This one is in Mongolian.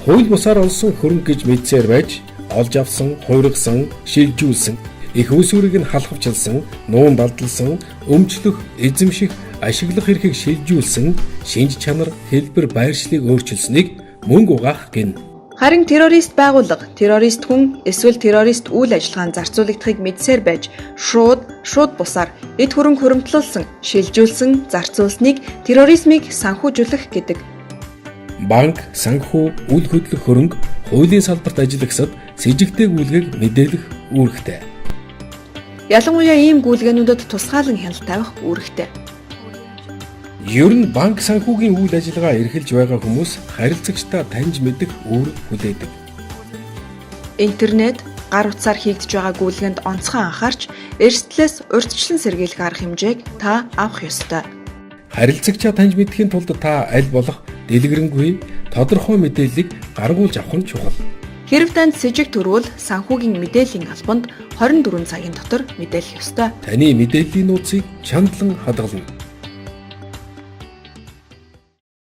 Хууль бусаар олсон хөрөнгө гэж мэдсээр байж олж авсан, хуургасан, шилжүүлсэн, их усүрийг нь халахвчилсан, нуун далдалсан, өмчлөх, эзэмших, ашиглах эрхийг шилжүүлсэн, шинж чанар, хэлбэр, байршлыг өөрчилсөнийг мөнгө угаах гин. Харин террорист байгууллага, террорист хүн эсвэл террорист үйл ажиллагаанд зарцуулагдахыг мэдсээр байж шууд бусаар эд хөрөнгө хуримтлуулсан, шилжүүлсэн, зарцуулсныг терроризмыг санхүүжүүлэх гэдэг. Банк, санхүү, үйл хөдлөх хөрөнгө хуулийн салбарт ажиллагсад с жигтэй гүйлгээг мэдээлэх үүрэгтэй. Ялангуяа ийм гүйлгээнүүдэд тусгаалan хяналт тавих үүрэгтэй. Ер нь банк санхүүгийн үйл ажиллагаа эрхэлж байгаа хүмүүс харилцагчдаа таньж мэдэх үүрэг хүлээдэг. Интернет, гар утсаар хийгдэж байгаа гүйлгээнд онцгой анхаарч, эрсдлээс урьдчилан сэргийлэх арга хэмжээг та авах ёстой. Харилцагчаа таньж мэдхийн тулд та аль болох дэлгэрэнгүй тодорхой мэдээллийг гаргуулж авах нь чухал. Хэрэв танд с жиг төрвөл санхүүгийн мэдээллийн албанд 24 цагийн дотор мэдээлэх ёстой. Таны мэдээллийн нууцыг чандлан хадгална.